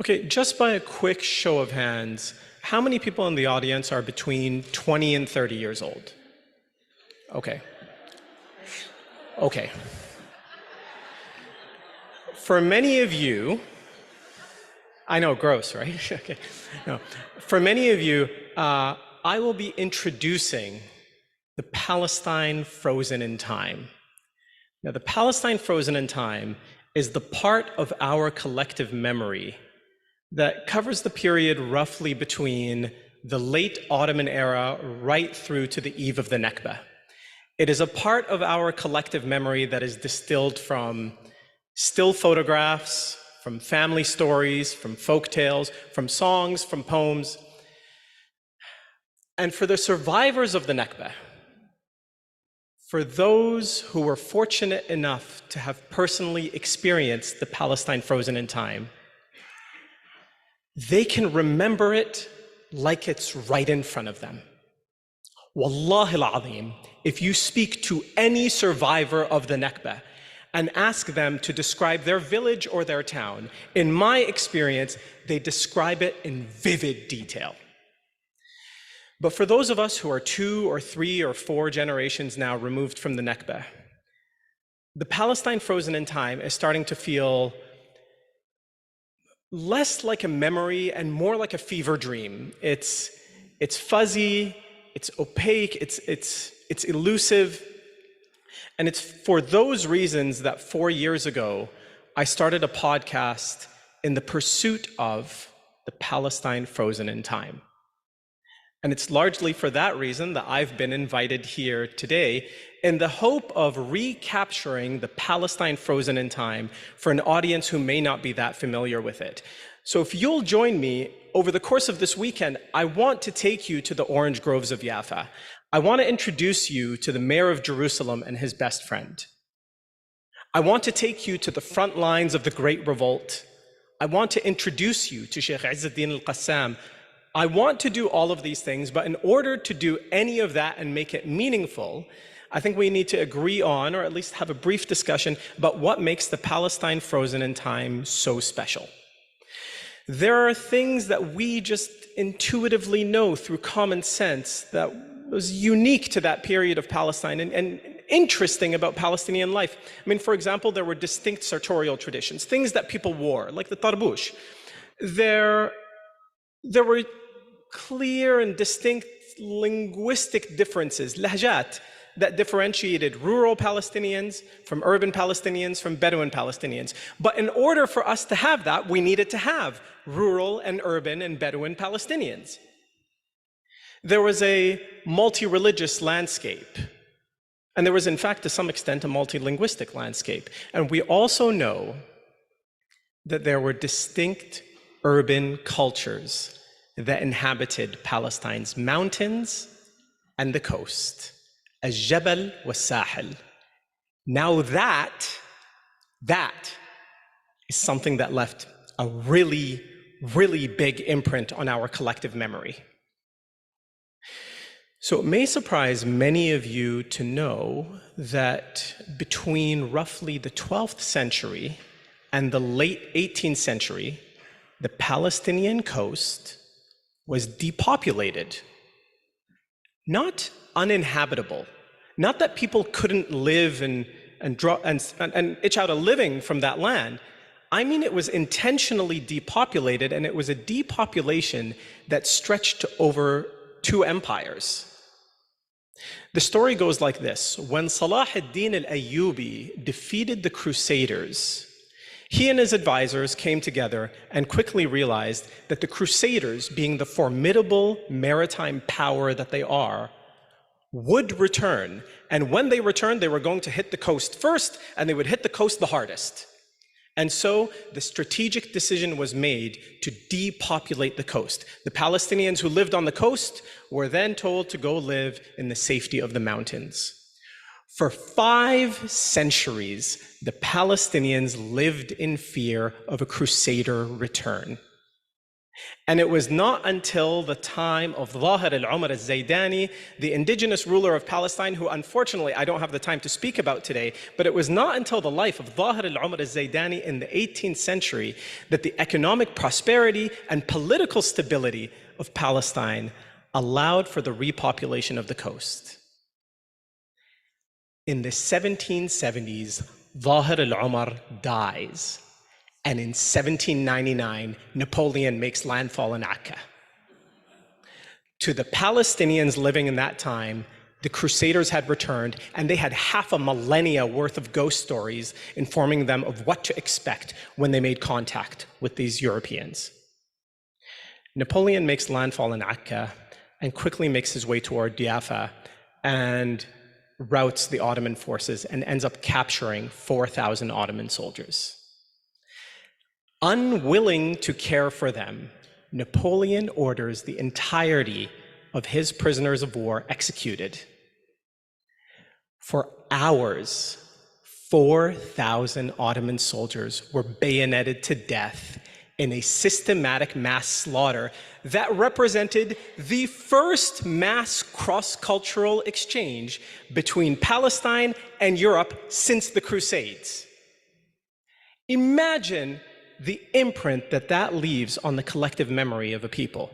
Okay, just by a quick show of hands, how many people in the audience are between 20 and 30 years old? Okay. Okay. For many of you, I know, gross, right? Okay. No. For many of you, I will be introducing the Palestine frozen in time. Now, the Palestine frozen in time is the part of our collective memory that covers the period roughly between the late Ottoman era right through to the eve of the Nakba. It is a part of our collective memory that is distilled from still photographs, from family stories, from folk tales, from songs, from poems. And for the survivors of the Nakba, for those who were fortunate enough to have personally experienced the Palestine frozen in time, they can remember it like it's right in front of them. Wallahi al-azim, if you speak to any survivor of the Nakba and ask them to describe their village or their town, in my experience, they describe it in vivid detail. But for those of us who are 2 or 3 or 4 generations now removed from the Nakba, the Palestine frozen in time is starting to feel less like a memory and more like a fever dream. It's fuzzy, it's opaque, it's elusive. And it's for those reasons that 4 years ago, I started a podcast in the pursuit of the Palestine frozen in time. And it's largely for that reason that I've been invited here today in the hope of recapturing the Palestine frozen in time for an audience who may not be that familiar with it. So if you'll join me over the course of this weekend, I want to take you to the orange groves of Jaffa. I want to introduce you to the mayor of Jerusalem and his best friend. I want to take you to the front lines of the Great Revolt. I want to introduce you to Sheikh Izzuddin al-Qassam. I want to do all of these things, but in order to do any of that and make it meaningful, I think we need to agree on, or at least have a brief discussion about what makes the Palestine frozen in time so special. There are things that we just intuitively know through common sense that was unique to that period of Palestine and interesting about Palestinian life. I mean, for example, there were distinct sartorial traditions, things that people wore, like the tarbush. There were clear and distinct linguistic differences, lahjat, that differentiated rural Palestinians from urban Palestinians, from Bedouin Palestinians. But in order for us to have that, we needed to have rural and urban and Bedouin Palestinians. There was a multi-religious landscape. And there was, in fact, to some extent, a multi-linguistic landscape. And we also know that there were distinct urban cultures that inhabited Palestine's mountains and the coast. Al-Jabal was-Sahel. Now that is something that left a really, really big imprint on our collective memory. So it may surprise many of you to know that between roughly the 12th century and the late 18th century, the Palestinian coast was depopulated, not uninhabitable, not that people couldn't live and itch out a living from that land. I mean, it was intentionally depopulated, and it was a depopulation that stretched over 2 empires. The story goes like this. When Salah ad-Din al-Ayyubi defeated the Crusaders, he and his advisors came together and quickly realized that the Crusaders, being the formidable maritime power that they are, would return. And when they returned, they were going to hit the coast first, and they would hit the coast the hardest. And so the strategic decision was made to depopulate the coast. The Palestinians who lived on the coast were then told to go live in the safety of the mountains. For 5 centuries, the Palestinians lived in fear of a Crusader return. And it was not until the time of Zahir al-Umar al-Zaydani, the indigenous ruler of Palestine, who unfortunately I don't have the time to speak about today, but it was not until the life of Zahir al-Umar al-Zaydani in the 18th century that the economic prosperity and political stability of Palestine allowed for the repopulation of the coast. In the 1770s, Zahir al-Umar dies. And in 1799, Napoleon makes landfall in Akka. To the Palestinians living in that time, the Crusaders had returned, and they had half a millennia worth of ghost stories informing them of what to expect when they made contact with these Europeans. Napoleon makes landfall in Akka and quickly makes his way toward Jaffa and routs the Ottoman forces and ends up capturing 4,000 Ottoman soldiers. Unwilling to care for them, Napoleon orders the entirety of his prisoners of war executed. For hours, 4,000 Ottoman soldiers were bayoneted to death in a systematic mass slaughter that represented the first mass cross-cultural exchange between Palestine and Europe since the Crusades. Imagine the imprint that that leaves on the collective memory of a people.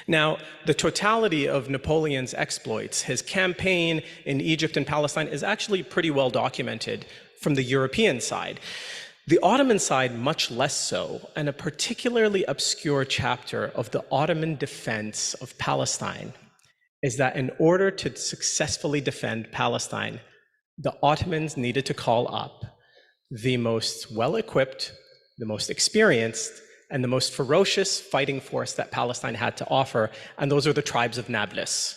Now, the totality of Napoleon's exploits, his campaign in Egypt and Palestine, is actually pretty well documented from the European side. The Ottoman side, much less so, and a particularly obscure chapter of the Ottoman defense of Palestine is that in order to successfully defend Palestine, the Ottomans needed to call up the most well-equipped, the most experienced, and the most ferocious fighting force that Palestine had to offer, and those are the tribes of Nablus.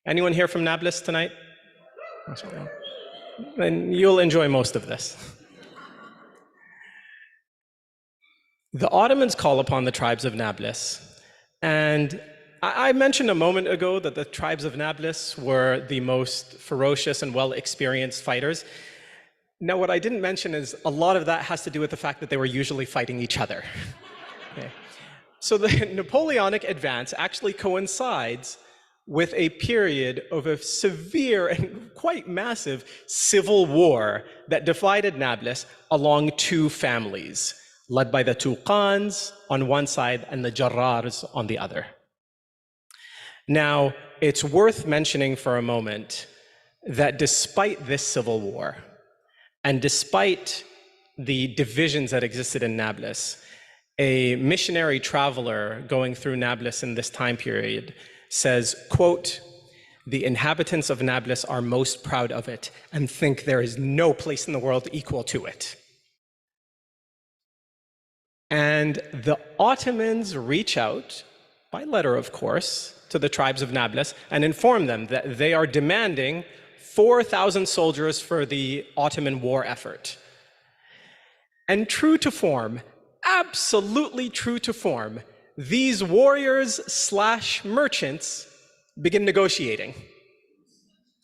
Anyone here from Nablus tonight? Then you'll enjoy most of this. The Ottomans call upon the tribes of Nablus, and I mentioned a moment ago that the tribes of Nablus were the most ferocious and well-experienced fighters. Now, what I didn't mention is a lot of that has to do with the fact that they were usually fighting each other. Okay. So the Napoleonic advance actually coincides with a period of a severe and quite massive civil war that divided Nablus along two families, led by the Tuqans on one side and the Jarrars on the other. Now, it's worth mentioning for a moment that despite this civil war, and despite the divisions that existed in Nablus, a missionary traveler going through Nablus in this time period says, quote, "The inhabitants of Nablus are most proud of it and think there is no place in the world equal to it." And the Ottomans reach out, by letter of course, to the tribes of Nablus and inform them that they are demanding 4,000 soldiers for the Ottoman war effort. And true to form, absolutely true to form, these warriors / merchants begin negotiating.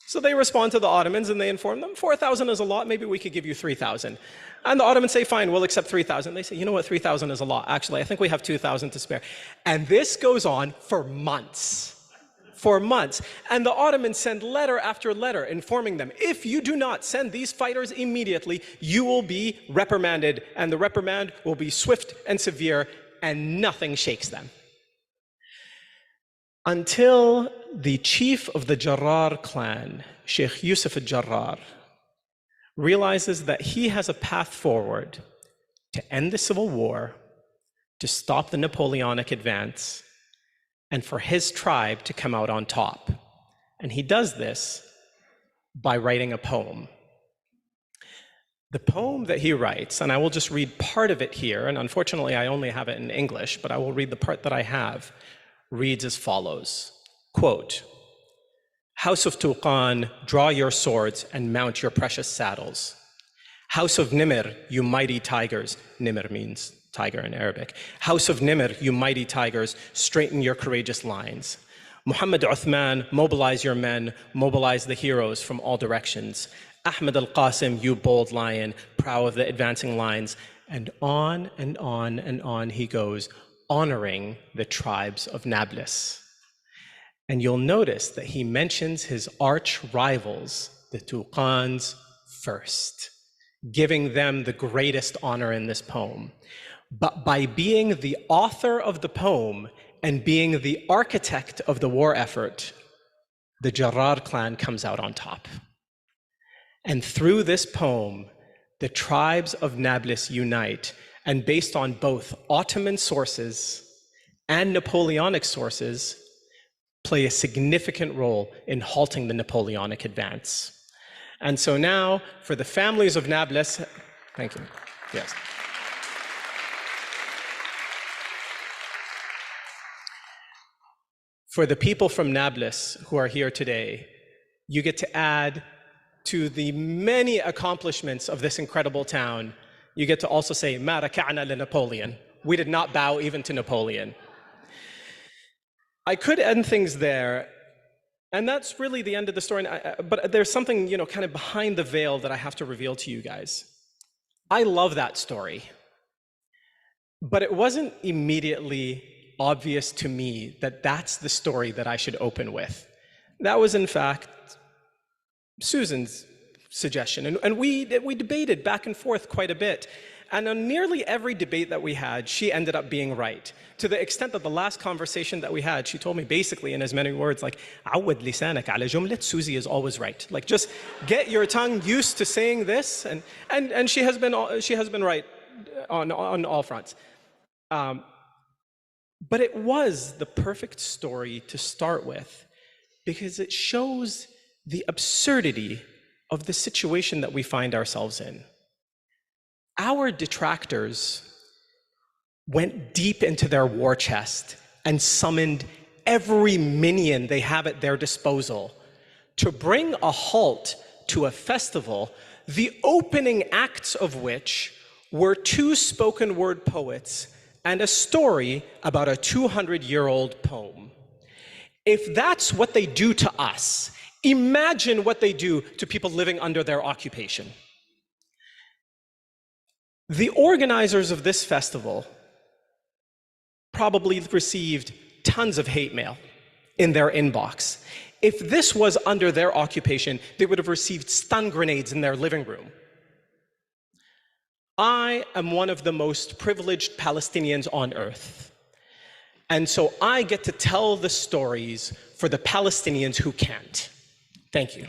So they respond to the Ottomans and they inform them, 4,000 is a lot, maybe we could give you 3,000. And the Ottomans say, fine, we'll accept 3,000. They say, you know what, 3,000 is a lot. Actually, I think we have 2,000 to spare. And this goes on for months. For months. And the Ottomans send letter after letter informing them, if you do not send these fighters immediately, you will be reprimanded, and the reprimand will be swift and severe, and nothing shakes them. Until the chief of the Jarrar clan, Sheikh Yusuf al-Jarrar, realizes that he has a path forward to end the civil war, to stop the Napoleonic advance, and for his tribe to come out on top. And he does this by writing a poem. The poem that he writes, and I will just read part of it here, and unfortunately I only have it in English, but I will read the part that I have, reads as follows, quote, "House of Tuqan, draw your swords and mount your precious saddles. House of Nimr, you mighty tigers," Nimr means tiger in Arabic. "House of Nimr, you mighty tigers, straighten your courageous lines. Muhammad Uthman, mobilize your men, mobilize the heroes from all directions. Ahmed al-Qasim, you bold lion, prow of the advancing lines." And on and on and on he goes, honoring the tribes of Nablus. And you'll notice that he mentions his arch rivals, the Tuqans, first, giving them the greatest honor in this poem. But by being the author of the poem and being the architect of the war effort, the Jarrar clan comes out on top. And through this poem, the tribes of Nablus unite, and based on both Ottoman sources and Napoleonic sources, play a significant role in halting the Napoleonic advance. And so now, for the families of Nablus, thank you, yes. For the people from Nablus who are here today, you get to add to the many accomplishments of this incredible town, you get to also say, "Ma raka'na li Napoleon." We did not bow even to Napoleon. I could end things there, and that's really the end of the story, but there's something, kind of behind the veil that I have to reveal to you guys. I love that story, but it wasn't immediately obvious to me that that's the story that I should open with. That was, in fact, Susan's suggestion, and we debated back and forth quite a bit. And on nearly every debate that we had, she ended up being right, to the extent that the last conversation that we had, she told me basically in as many words like, "Awad lisanak ala jumlat, Susie is always right." Like, just get your tongue used to saying this, and she has been right on all fronts. But it was the perfect story to start with because it shows the absurdity of the situation that we find ourselves in. Our detractors went deep into their war chest and summoned every minion they have at their disposal to bring a halt to a festival, the opening acts of which were 2 spoken word poets and a story about a 200-year-old poem. If that's what they do to us, imagine what they do to people living under their occupation. The organizers of this festival probably received tons of hate mail in their inbox. If this was under their occupation, they would have received stun grenades in their living room. I am one of the most privileged Palestinians on earth. And so I get to tell the stories for the Palestinians who can't. Thank you.